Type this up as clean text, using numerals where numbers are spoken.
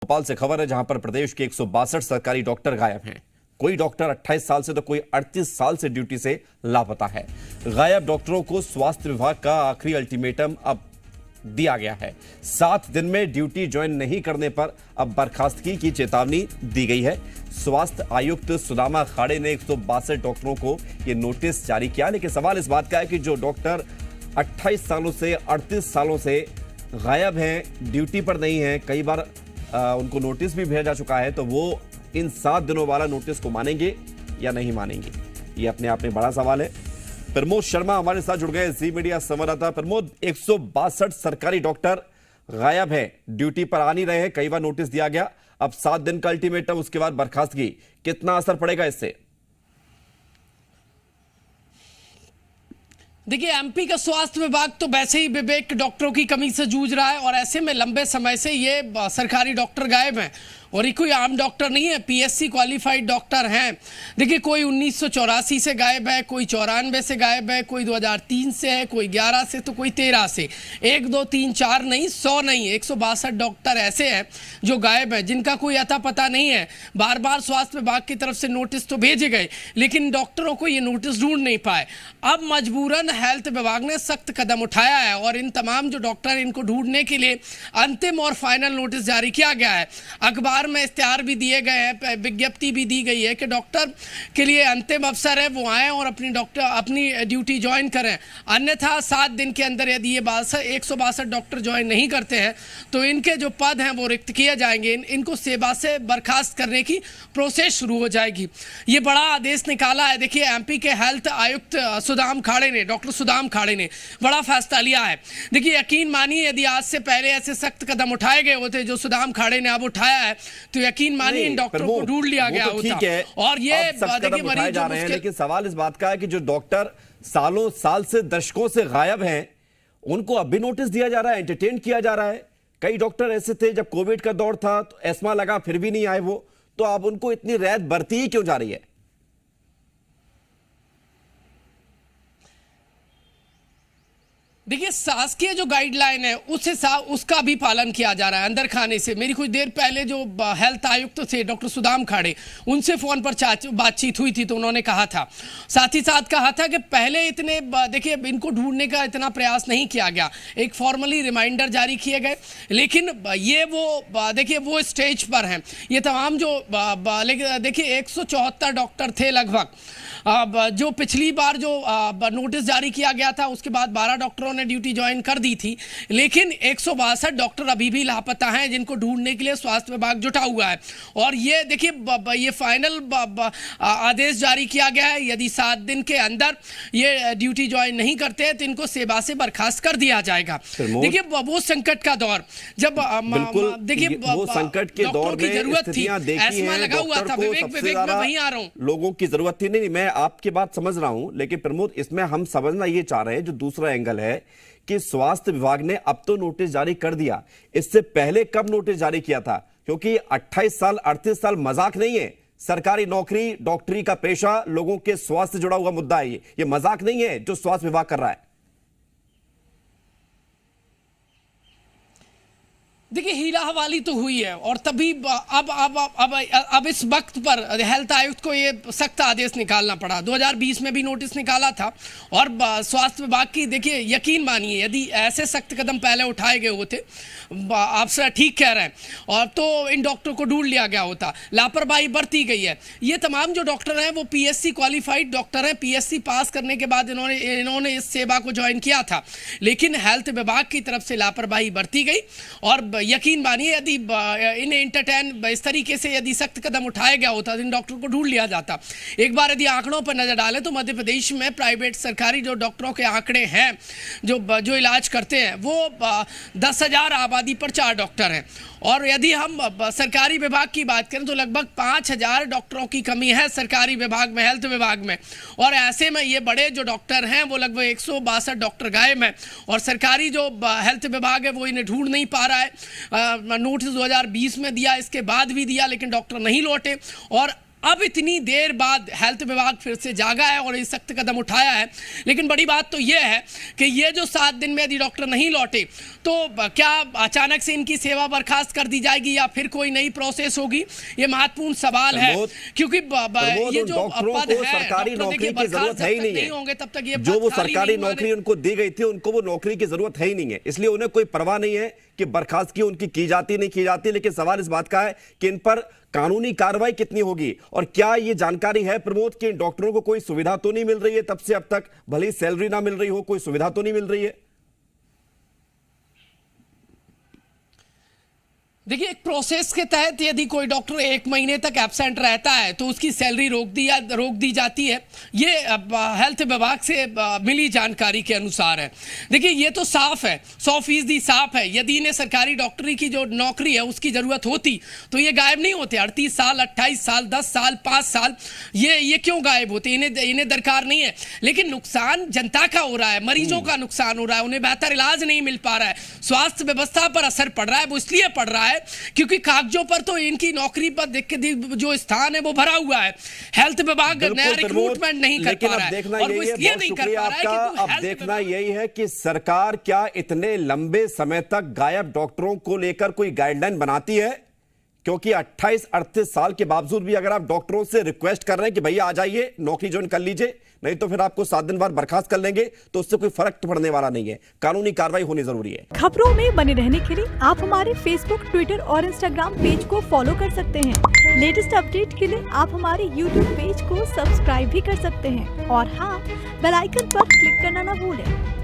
भोपाल से खबर है जहां पर प्रदेश के 162 सरकारी डॉक्टर गायब हैं। कोई डॉक्टर 28 साल से तो कोई 38 साल से ड्यूटी से लापता है। गायब डॉक्टरों को स्वास्थ्य विभाग का आखिरी अल्टीमेटम अब दिया गया है। 7 दिन में ड्यूटी ज्वाइन नहीं करने पर अब बर्खास्तगी की चेतावनी दी गई है। स्वास्थ्य आयुक्त सुदामा खाड़े ने 162 डॉक्टरों को यह नोटिस जारी किया, लेकिन सवाल इस बात का है कि जो डॉक्टर 28 सालों से 38 सालों से गायब हैं, ड्यूटी पर नहीं हैं, कई बार उनको नोटिस भी भेजा जा चुका है, तो वो इन 7 दिनों वाला नोटिस को मानेंगे या नहीं मानेंगे, ये अपने आप में बड़ा सवाल है। प्रमोद शर्मा हमारे साथ जुड़ गए, जी मीडिया संवाददाता। प्रमोद, 162 सरकारी डॉक्टर गायब हैं, ड्यूटी पर आ नहीं रहे हैं, कई बार नोटिस दिया गया, अब 7 दिन का अल्टीमेटम, उसके बाद बर्खास्तगी, कितना असर पड़ेगा इससे? देखिए, एमपी का स्वास्थ्य विभाग तो वैसे ही विवेक डॉक्टरों की कमी से जूझ रहा है और ऐसे में लंबे समय से ये सरकारी डॉक्टर गायब हैं और ये कोई आम डॉक्टर नहीं है, पीएससी क्वालिफाइड डॉक्टर हैं। देखिए, कोई 1984 से गायब है, कोई 94 से गायब है, कोई 2003 से है, कोई 11 से, तो कोई 13 से। 1 2 3 4 नहीं, 100 नहीं, 162 डॉक्टर ऐसे हैं जो गायब हैं, जिनका कोई अता पता नहीं है। बार बार स्वास्थ्य विभाग की तरफ से नोटिस तो भेजे गए, लेकिन डॉक्टरों को ये नोटिस ढूंढ नहीं पाए। अब मजबूरन हेल्थ विभाग ने सख्त कदम उठाया है और इन तमाम जो डॉक्टर इनको ढूंढने के लिए अंतिम और फाइनल नोटिस जारी किया गया है। अखबार में इश्तिहार भी दिए गए हैं, विज्ञप्ति भी दी गई है कि डॉक्टर के लिए अंतिम अवसर है, वो आएं और अपनी ड्यूटी ज्वाइन करें, अन्यथा 7 दिन के अंदर यदि ये 162 डॉक्टर ज्वाइन नहीं करते हैं तो इनके जो पद हैं वो रिक्त किए जाएंगे, इनको सेवा से बर्खास्त करने की प्रोसेस शुरू हो जाएगी। ये बड़ा आदेश निकाला है। देखिए, एमपी के हेल्थ आयुक्त सुदाम खाड़े ने, डॉक्टर सुदाम खाड़े ने बड़ा फैसला लिया है। देखिए, यकीन मानिए, यदि आज से पहले ऐसे सख्त कदम उठाए गए होते जो सुदाम खाड़े ने अब उठाया है, तो यकीन मानिए इन डॉक्टरों को ढूंढ लिया गया होता। ठीक है, और ये देखिए मरीज जा रहे हैं, लेकिन सवाल इस बात का है कि जो डॉक्टर साल से दशकों से गायब हैं, उनको अब भी नोटिस दिया जा रहा है, एंटरटेन किया जा रहा है। कई डॉक्टर ऐसे थे जब कोविड का दौर था तो एस्मा लगा फिर भी नहीं आए वो, तो अब उनको इतनी रियायत बरती ही क्यों जा रही है? देखिए, शासकीय जो गाइडलाइन है उसका भी पालन किया जा रहा है। अंदर खाने से मेरी कुछ देर पहले जो हेल्थ आयुक्त थे डॉक्टर सुदाम खाड़े, उनसे फोन पर बातचीत हुई थी, तो उन्होंने कहा था, साथ ही साथ कहा था कि पहले इतने, देखिए, इनको ढूंढने का इतना प्रयास नहीं किया गया, एक फॉर्मली रिमाइंडर जारी किए गए, लेकिन ये वो देखिए वो स्टेज पर हैं ये तमाम जो देखिए 174 डॉक्टर थे लगभग, जो पिछली बार जो नोटिस जारी किया गया था उसके बाद 12 डॉक्टरों ने ड्यूटी ज्वाइन कर दी थी, लेकिन 162 डॉक्टर अभी भी लापता हैं, जिनको ढूंढने के लिए स्वास्थ्य विभाग जुटा हुआ है। और ये देखिए, ये फाइनल आदेश जारी किया गया है, यदि 7 दिन के अंदर ये ड्यूटी ज्वाइन नहीं करते हैं तो इनको सेवा से बर्खास्त कर दिया जाएगा। देखिए, वो संकट का दौर जब देखिए वो संकट के दौर में जरूरत थी, एस्मा लगा हुआ था, विवेक मैं वहीं आ रहा हूं, लोगों की जरूरत थी। नहीं, मैं आपकी बात समझ रहा हूं, लेकिन प्रमोद, इसमें हम समझना ये चाह रहे हैं, जो दूसरा एंगल है कि स्वास्थ्य विभाग ने अब तो नोटिस जारी कर दिया, इससे पहले कब नोटिस जारी किया था? क्योंकि 28 साल 38 साल मजाक नहीं है। सरकारी नौकरी, डॉक्टरी का पेशा, लोगों के स्वास्थ्य से जुड़ा हुआ मुद्दा है, ये मजाक नहीं है जो स्वास्थ्य विभाग कर रहा है। देखिए, हीला हवाली तो हुई है और तभी अब इस वक्त पर हेल्थ आयुक्त को ये सख्त आदेश निकालना पड़ा। 2020 में भी नोटिस निकाला था और स्वास्थ्य विभाग की, देखिए, यकीन मानिए, यदि ऐसे सख्त कदम पहले उठाए गए होते, आप सर ठीक कह रहे हैं, और तो इन डॉक्टरों को ढूंढ लिया गया होता। लापरवाही बरती गई है। ये तमाम जो डॉक्टर हैं वो पीएससी क्वालिफाइड डॉक्टर हैं, पीएससी पास करने के बाद इन्होंने इस सेवा को ज्वाइन किया था, लेकिन हेल्थ विभाग की तरफ से लापरवाही बरती गई और यकीन मानिए, यदि इन्हें एंटरटेन इस तरीके से यदि सख्त कदम उठाया गया होता तो इन डॉक्टरों को ढूंढ लिया जाता। एक बार यदि आंकड़ों पर नजर डालें तो मध्य प्रदेश में प्राइवेट सरकारी जो डॉक्टरों के आंकड़े हैं जो इलाज करते हैं, वो 10,000 आबादी पर 4 डॉक्टर हैं, और यदि हम सरकारी विभाग की बात करें तो लगभग 5,000 डॉक्टरों की कमी है सरकारी विभाग में, हेल्थ विभाग में। और ऐसे में ये बड़े जो डॉक्टर हैं वो लगभग 162 डॉक्टर गायब हैं और सरकारी जो हेल्थ विभाग है वो इन्हें ढूंढ नहीं पा रहा है। नोटिस 2020 में दिया, इसके बाद भी दिया, लेकिन डॉक्टर नहीं लौटे और अब इतनी देर बाद हेल्थ विभाग फिर से जागा है और ये सख्त कदम उठाया है। लेकिन बड़ी बात तो ये है कि ये जो 7 दिन में यदि डॉक्टर नहीं लौटे तो क्या अचानक से इनकी सेवा बर्खास्त कर दी जाएगी या फिर कोई नई प्रोसेस होगी, ये महत्वपूर्ण सवाल है। क्योंकि ये जो पद है सरकारी नौकरी की जरूरत है ही नहीं होंगे तब तक ये जो वो सरकारी नौकरी उनको दी गई थी, उनको वो नौकरी की जरूरत है ही नहीं है, इसलिए उन्हें कोई परवाह नहीं है कि बर्खास्तगी उनकी की जाती नहीं की जाती। लेकिन सवाल इस बात का है कि इन पर कानूनी कार्रवाई कितनी होगी, और क्या ये जानकारी है प्रमोद कि इन डॉक्टरों को कोई सुविधा तो नहीं मिल रही है तब से अब तक, भले ही सैलरी ना मिल रही हो, कोई सुविधा तो नहीं मिल रही है? देखिए, एक प्रोसेस के तहत यदि कोई डॉक्टर 1 महीने तक एब्सेंट रहता है तो उसकी सैलरी रोक दी जाती है। ये हेल्थ विभाग से मिली जानकारी के अनुसार है। देखिए, ये तो साफ है, 100% साफ है। यदि इन्हें सरकारी डॉक्टरी की जो नौकरी है उसकी जरूरत होती तो ये गायब नहीं होते। 38 साल, 28 साल, 10 साल, 5 साल ये क्यों गायब होते? इन्हें दरकार नहीं है। लेकिन नुकसान जनता का हो रहा है, मरीजों का नुकसान हो रहा है, उन्हें बेहतर इलाज नहीं मिल पा रहा है, स्वास्थ्य व्यवस्था पर असर पड़ रहा है। वो इसलिए पड़ रहा है क्योंकि कागजों पर तो इनकी नौकरी पर देख के जो स्थान है वो भरा हुआ है। हेल्थ विभाग नया रिक्रूटमेंट नहीं कर पा रहा है और वो इसलिए नहीं कर पा रहा है कि अब देखना यही है कि सरकार क्या इतने लंबे समय तक गायब डॉक्टरों को लेकर कोई गाइडलाइन बनाती है, क्योंकि 28-38 साल के बावजूद भी अगर आप डॉक्टरों से रिक्वेस्ट कर रहे हैं कि भैया आ जाइए, नौकरी ज्वाइन कर लीजिए, नहीं तो फिर आपको 7 दिन बाद बर्खास्त कर लेंगे, तो उससे कोई फर्क पड़ने वाला नहीं है। कानूनी कार्रवाई होनी जरूरी है। खबरों में बने रहने के लिए आप हमारे फेसबुक, ट्विटर और इंस्टाग्राम पेज को फॉलो कर सकते हैं। लेटेस्ट अपडेट के लिए आप हमारे यूट्यूब पेज को सब्सक्राइब भी कर सकते हैं और हाँ, बेल आइकन पर क्लिक करना ना भूलें।